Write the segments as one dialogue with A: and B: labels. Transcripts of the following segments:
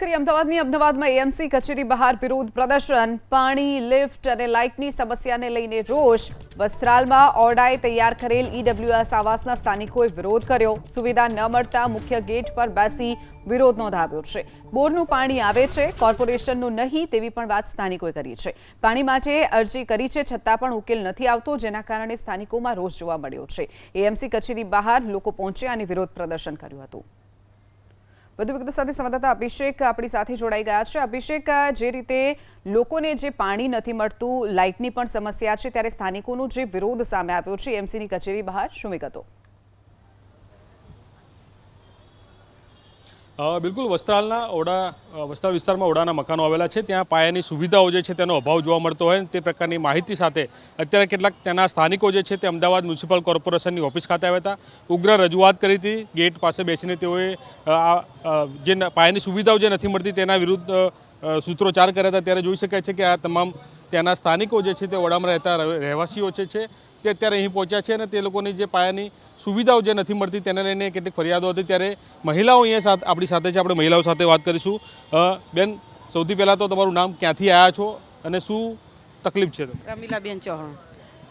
A: કરી અમદાવાદમાં એએમસી કચેરી બહાર વિરોધ પ્રદર્શન, પાણી, લિફ્ટ અને લાઇટની સમસ્યાને લઈને રોષ. વસ્ત્રાલમાં ઓરડાએ તૈયાર કરેલ ઈડબ્લ્યુએસ આવાસના સ્થાનિકોએ વિરોધ કર્યો. સુવિધા ન મળતા મુખ્ય ગેટ પર બેસી વિરોધ નોંધાવ્યો છે. બોરનું પાણી આવે છે, કોર્પોરેશનનું નહીં તેવી પણ વાત સ્થાનિકોએ કરી છે. પાણી માટે અરજી કરી છે છતાં પણ ઉકેલ નથી આવતો, જેના કારણે સ્થાનિકોમાં રોષ જોવા મળ્યો છે. એએમસી કચેરી બહાર લોકો પહોંચ્યા અને વિરોધ પ્રદર્શન કર્યું હતું. વધુ વિગતો સાથે સંવાદદાતા અભિષેક આપણી સાથે જોડાઈ ગયા છે. અભિષેક, જે રીતે લોકોને જે પાણી નથી મળતું, લાઇટની પણ સમસ્યા છે, ત્યારે સ્થાનિકોનો જે વિરોધ સામે આવ્યો છે એએમસીની કચેરી બહાર, શું વિગતો?
B: બિલકુલ, વસ્ત્રાલ વિસ્તારમાં ઓરડાના મકાનો આવેલા છે. ત્યાં પાયાની સુવિધાઓ જે છે તેનો અભાવ જોવા મળતો હોય તે પ્રકારની માહિતી સાથે અત્યારે કેટલાક તેના સ્થાનિકો જે છે તે અમદાવાદ મ્યુનિસિપલ કોર્પોરેશનની ઓફિસ ખાતે આવ્યા હતા. ઉગ્ર રજૂઆત કરી હતી. ગેટ પાસે બેસીને તેઓએ જે પાયાની સુવિધાઓ જે નથી મળતી તેના વિરુદ્ધ સૂત્રોચ્ચાર કર્યા હતા. ત્યારે જોઈ શકાય છે કે આ તમામ ત્યાંના સ્થાનિકો જે છે તે ઓરડામાં રહેતા રહેવાસીઓ છે તે અત્યારે અહીં પહોંચ્યા છે અને તે લોકોની જે પાયાની સુવિધાઓ જે નથી મળતી તેને લઈને કેટલીક ફરિયાદો હતી. ત્યારે મહિલાઓ અહીંયા આપણી સાથે છે, આપણે મહિલાઓ સાથે વાત કરીશું. બેન, સૌથી પહેલાં તો તમારું નામ, ક્યાંથી આવ્યા છો અને શું તકલીફ છે?
C: રમીલાબેન ચૌહાણ,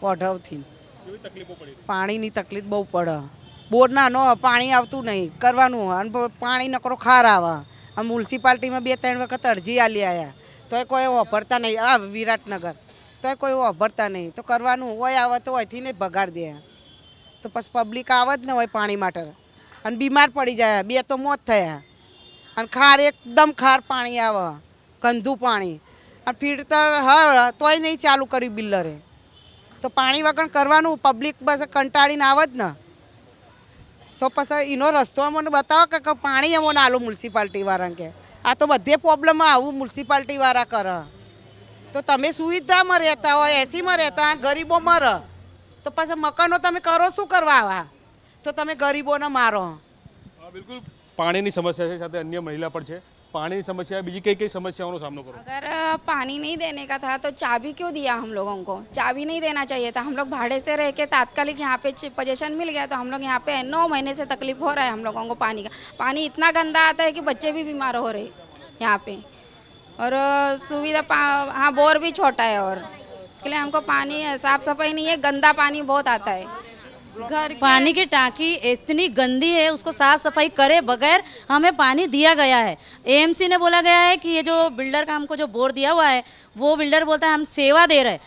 C: વઢવથી.
B: કેવી તકલીફો પડી?
C: પાણીની તકલીફ બહુ પડે. બોર નાનો, પાણી આવતું નહીં, કરવાનું અને પાણી નકરો ખાર આવે. આ મ્યુનિસિપાલિટીમાં 2-3 વખત અરજી આલી આવ્યા તોય કોઈ વાપરતા નહીં. આ વિરાટનગર તોય કોઈ વાપરતા નહીં. તો કરવાનું હોય આવે તો અહીંથી ને બગાડ દે. તો પછી પબ્લિક આવે જ ને હોય પાણી માટે અને બીમાર પડી જાય. 2 તો મોત થયા. અને ખાર, એકદમ ખાર પાણી આવે, ગંદુ પાણી. અને ફિલ્ટર હા તોય નહીં ચાલુ કર્યું બિલ્ડરે. તો પાણી વગર કરવાનું, પબ્લિક બસ કંટાળીને આવે જ ને. તો પછી એનો રસ્તો અમને બતાવો કે પાણી અમને આલું મ્યુનિસિપાલિટીવાળાને કે આ તો બધે પ્રોબ્લેમમાં આવું મ્યુનિસિપાલિટીવાળા કરે. તો તમે સુવિધામાં રહેતા હોય, એસીમાં રહેતા હોય, ગરીબો મરે તો પછી મકાનો તમે કરો શું કરવા આવા? તો તમે ગરીબોને મારો.
B: બિલકુલ, પાણીની સમસ્યા છે, સાથે અન્ય મહિલા પણ છે. पानी समस्या, बीजी कई कई समस्याओं का सामना करो?
D: अगर पानी नहीं देने का था तो चाबी क्यों दिया हम लोगों को? चाबी नहीं देना चाहिए था. हम लोग भाड़े से रह के तात्कालिक यहाँ पे पोजीशन मिल गया तो हम लोग यहाँ पे 9 महीने से तकलीफ हो रहा है हम लोगों को पानी का. पानी इतना गंदा आता है कि बच्चे भी बीमार हो रहे यहाँ पे. और सुविधा हाँ बोर भी छोटा है और इसके लिए हमको पानी साफ सफाई नहीं है, गंदा पानी बहुत आता है.
E: पानी की टांकी इतनी गंदी है, उसको साफ सफाई करे बगैर हमें पानी दिया गया है. एएमसी ने बोला गया है कि ये जो बिल्डर का हमको जो बोर दिया हुआ है वो बिल्डर बोलता है हम सेवा दे रहे हैं.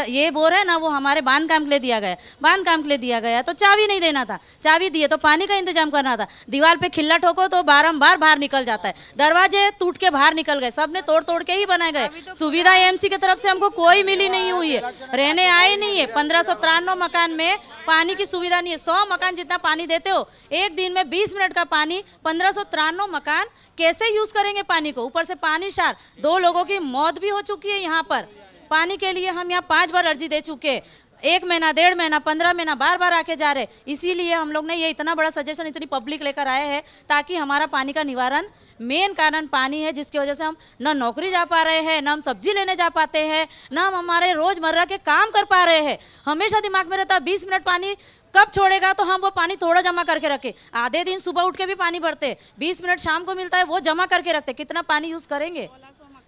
E: ये बोर है ना वो हमारे बांध काम के लिए दिया गया है. बांध काम के लिए दिया गया तो चाबी नहीं देना था. चाबी दिए तो पानी का इंतजाम करना था. दीवार पे खिल्ला ठोको तो बारंबार बाहर निकल जाता है. दरवाजे टूट के बाहर निकल गए, सबने तोड़ तोड़ के ही बनाए गए. सुविधा एएमसी की तरफ से हमको कोई मिली नहीं हुई है, रहने आए नहीं है. 1593 मकान में पानी की सुविधा नहीं है. 100 मकान जितना पानी देते हो, एक दिन में 20 मिनट का पानी. 1593 मकान कैसे यूज करेंगे पानी को? ऊपर से पानी शार, 2 लोगों की मौत भी हो चुकी है यहाँ पर. पानी के लिए हम यहाँ 5 बार अर्जी दे चुके हैं. 1 महीना, 1.5 महीना, 15 महीना बार बार आके जा रहे. इसीलिए हम लोग ने ये इतना बड़ा सजेशन, इतनी पब्लिक लेकर आए हैं ताकि हमारा पानी का निवारण, मेन कारण पानी है जिसकी वजह से हम न नौकरी जा पा रहे हैं, न हम सब्जी लेने जा पाते हैं, न हम हमारे रोजमर्रा के काम कर पा रहे हैं. हमेशा दिमाग में रहता है 20 मिनट पानी कब छोड़ेगा तो हम वो पानी थोड़ा जमा करके रखें. आधे दिन सुबह उठ के भी पानी भरते, 20 मिनट शाम को मिलता है वो जमा करके रखते. कितना पानी यूज करेंगे?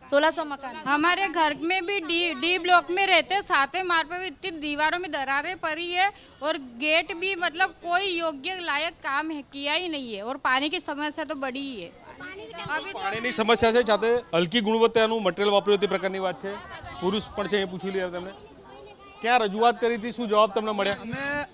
E: 1600 मकान.
F: हमारे घर में भी डी ब्लॉक में रहते, 7वें मार पे भी इतनी दीवारों में दरारें पड़ी है और गेट भी मतलब कोई योग्य लायक काम है किया ही नहीं है. और पानी की समस्या तो बड़ी ही है.
B: પાણીની સમસ્યા છે, સાથે હલકી ગુણવત્તાનું મટીરિયલ વાપર્યું તે પ્રકારની વાત છે. પુરુષ પણ છે, એ પૂછી લઈએ તમને. ક્યાં રજૂઆત કરી હતી, શું જવાબ તમને મળ્યા?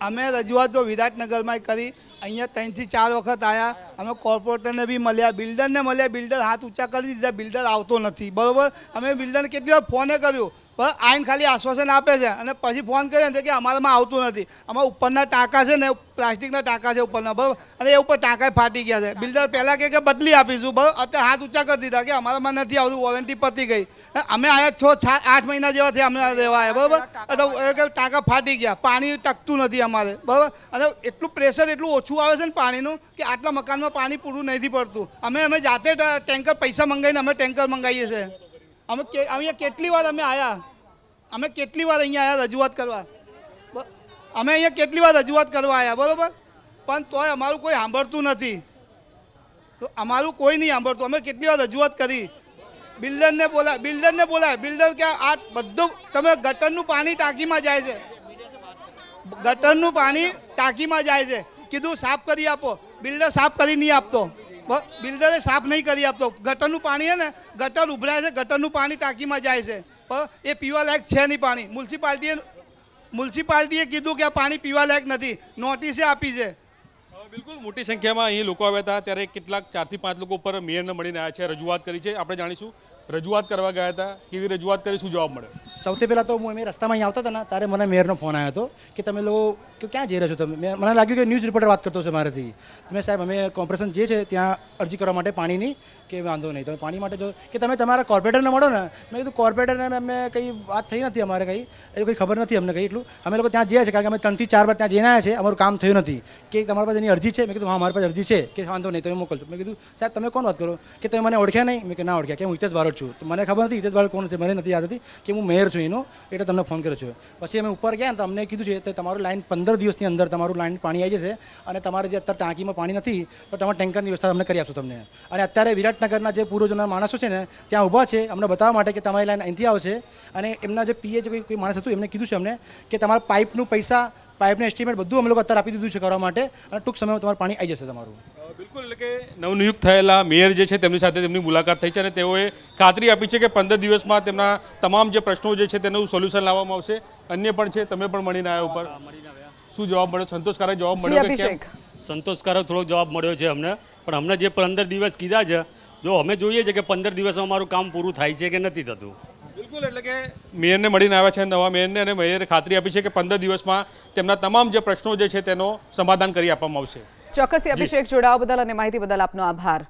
G: અમે રજૂઆત તો વિરાટનગરમાં કરી. અહીંયા 3 થી 4 વખત આવ્યા. અમે કોર્પોરેટરને બી મળ્યા, બિલ્ડરને મળ્યા. બિલ્ડર હાથ ઊંચા કરી દીધા, બિલ્ડર આવતો નથી. બરાબર, અમે બિલ્ડરને કેટલી વાર ફોને કર્યું પણ આઈને ખાલી આશ્વાસન આપે છે અને પછી ફોન કરે ને કે અમારામાં આવતું નથી. અમારા ઉપરના ટાંકા છે ને, પ્લાસ્ટિકના ટાંકા છે ઉપરના, બરાબર, અને એ ઉપર ટાંકા ફાટી ગયા છે. બિલ્ડર પહેલાં કે બદલી આપીશું, બરાબર, અત્યારે હાથ ઊંચા કરી દીધા કે અમારામાં નથી આવતું, વોરંટી પતી ગઈ. અમે આવ્યા 6-8 મહિના જેવા થયા અમને રહેવા આવ્યા, બરાબર, તો ટાંકા ફાટી ગયા, પાણી ટકતું નથી અમારે, બરાબર. અને એટલું પ્રેશર એટલું ઓછું આવે છે ને પાણીનું કે આટલા મકાનમાં પાણી પૂરું નથી પડતું. અમે જાતે ટેન્કર પૈસા મંગાવીને અમે ટેન્કર મંગાવીએ છીએ. અમે અહીંયા કેટલી વાર અમે આવ્યા, અમે કેટલી વાર અહીંયા આવ્યા રજૂઆત કરવા, અમે અહીંયા કેટલી વાર રજૂઆત કરવા આવ્યા, બરાબર, પણ તોય અમારું કોઈ સાંભળતું નથી. તો અમારું કોઈ નહીં સાંભળતું. અમે કેટલી વાર રજૂઆત કરી, બિલ્ડરને બોલાય બિલ્ડર કે આ બધું તમે ગટરનું પાણી ટાંકીમાં જાય છે, ગટરનું પાણી ટાંકીમાં જાય છે, કીધું સાફ કરી આપો, બિલ્ડર સાફ કરી નહીં આપતો, બિલ્ડરે સાફ નહીં કરી આપતો. ગટરનું પાણી છે ને, ગટર ઉભરાય છે, ગટરનું પાણી ટાંકીમાં જાય છે, પણ એ પીવા લાયક છે નહીં પાણી. મ્યુનિસિપાલિટીએ કીધું કે આ પાણી પીવા લાયક નથી, નોટિસે આપી છે.
B: બિલકુલ મોટી સંખ્યામાં અહીં લોકો આવ્યા હતા, ત્યારે કેટલાક 4 થી 5 લોકો ઉપર મેયરને મળીને આવ્યા છે, રજૂઆત કરી છે. આપણે જાણીશું રજૂઆત કરવા ગયા હતા, કેવી રજૂઆત કરી, શું જવાબ મળ્યો?
H: સૌથી પહેલાં તો હું રસ્તામાં અહીં આવતા હતા ને ત્યારે મને મેયરનો ફોન આવ્યો હતો કે તમે લોકો કે ક્યાં જઈ રહ્યા છો તમે. મને લાગ્યું કે ન્યૂઝ રિપોર્ટર વાત કરતો છે મારાથી. તમે સાહેબ અમે કોર્પોરેશન જે છે ત્યાં અરજી કરવા માટે પાણીની, કે વાંધો નહીં તમે પાણી માટે જો કે તમે તમારા કોર્પોરેટરને મળો ને. મેં કીધું કોર્પોરેટરને અમે કંઈ વાત થઈ નથી, અમારે કંઈ એ કંઈ ખબર નથી અમને કંઈ એટલું. અમે લોકો ત્યાં જઈએ છીએ કારણ કે અમે 3 થી 4 વાર ત્યાં જઈને આવ્યા છે, અમારું કામ થયું નથી. કે તમારી પાસે એની અરજી છે? મેં કીધું હા મારી પાસે અરજી છે. કે વાંધો નહીં તમે મોકલજો. મેં કીધું સાહેબ તમે કોણ વાત કરો? કે તમે મને ઓળખ્યા નહીં? મેં કે ના ઓળખ્યા. કે હું હિતેશ બારોટ છું. તો મને ખબર નથી હિતેશ બારોટ કોણ છે, મને નથી યાદ હતી કે હું મેયર છું એનો, એટલે તમને ફોન કર્યો છું. પછી અમે ઉપર ગયા ને તો અમને કીધું છે કે તમારું લાઈન 15 દિવસની અંદર તમારું લાઈન પાણી આવી જશે, અને તમારે જે અત્યારે ટાંકીમાં પાણી નથી તો તમારે ટેન્કરની વ્યવસ્થા અમને કરી આપશું તમને. અને અત્યારે વિરાટનગરના જે પૂર્વજોના માણસો છે ને ત્યાં ઊભા છે અમને બતાવવા માટે કે તમારી લાઈન અહીંથી આવશે. અને એમના જે પીએ જે કોઈ માણસ હતું એમને કીધું છે અમને કે તમારા પાઇપનું પૈસા, પાઇપનું એસ્ટિમેટ બધું અમે લોકો અત્યારે આપી દીધું છે કરવા માટે, અને ટૂંક સમયમાં તમારું પાણી આવી જશે તમારું.
B: બિલકુલ, એટલે કે નવનિયુક્ત થયેલા મેયર જે છે તેમની સાથે તેમની મુલાકાત થઈ છે, અને તેઓએ ખાતરી આપી છે કે 15 દિવસમાં તેમના તમામ જે પ્રશ્નો જે છે તેનું સોલ્યુશન લાવવામાં આવશે. અન્ય પણ છે, તમે પણ મળીને આવ્યા ઉપર, શું જવાબ મળ્યો? સંતોષકારક જવાબ મળ્યો કે કેમ?
I: સંતોષકારક થોડોક જવાબ મળ્યો છે અમને, પણ અમને જે 15 દિવસ કીધા છે, જો અમે જોઈએ છે કે 15 દિવસમાં અમારું કામ પૂરું થાય છે કે નથી થતું.
B: બિલકુલ, એટલે કે મેયરને મળીને આવ્યા છે નવા મેયરને, અને મેયરે ખાતરી આપી છે કે 15 દિવસમાં તેમના તમામ જે પ્રશ્નો જે છે તેનો સમાધાન કરી આપવામાં આવશે.
A: ચોક્કસથી અભિષેક, જોડાવા બદલ અને માહિતી બદલ આપનો આભાર.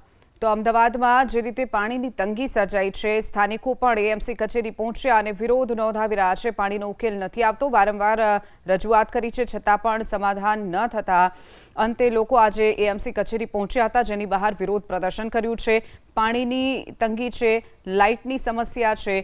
A: તો અમદાવાદમાં જે રીતે પાણીની તંગી સર્જાઈ છે, સ્થાનિકો પણ એએમસી કચેરી પહોંચ્યા અને વિરોધ નોંધાવી રહ્યા છે. પાણીનો ઉકેલ નથી આવતો, વારંવાર રજૂઆત કરી છે છતાં પણ સમાધાન ન થતા અંતે લોકો આજે એએમસી કચેરી પહોંચ્યા હતા, જેની બહાર વિરોધ પ્રદર્શન કર્યું છે. પાણીની તંગી છે, લાઇટની સમસ્યા છે,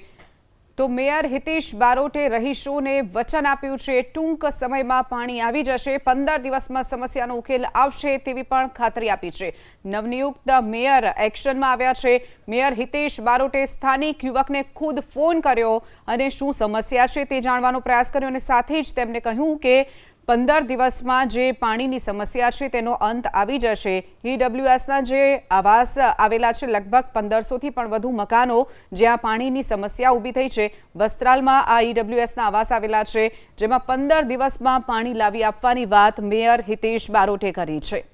A: તો મેયર હિતેશ બારોટે રહીશોને વચન આપ્યું છે ટૂંક સમયમાં પાણી આવી જશે, 15 દિવસમાં સમસ્યાનો ઉકેલ આવશે તેવી પણ ખાતરી આપી છે. નવનિયુક્ત મેયર એક્શનમાં આવ્યા છે. મેયર હિતેશ બારોટે સ્થાનિક યુવકને ખુદ ફોન કર્યો અને શું સમસ્યા છે તે જાણવાનો પ્રયાસ કર્યો, અને સાથે જ તેમને કહ્યું કે 15 દિવસમાં જે પાણીની સમસ્યા છે તેનો અંત આવી જશે. ઈડબ્લ્યુએસના જે આવાસ આવેલા છે, લગભગ 1500થી પણ વધુ મકાનો જ્યાં પાણીની સમસ્યા ઊભી થઈ છે. વસ્ત્રાલમાં આ ઈડબ્લ્યુએસના આવાસ આવેલા છે, જેમાં 15 દિવસમાં પાણી લાવી આપવાની વાત મેયર હિતેશ બારોટે કરી છે.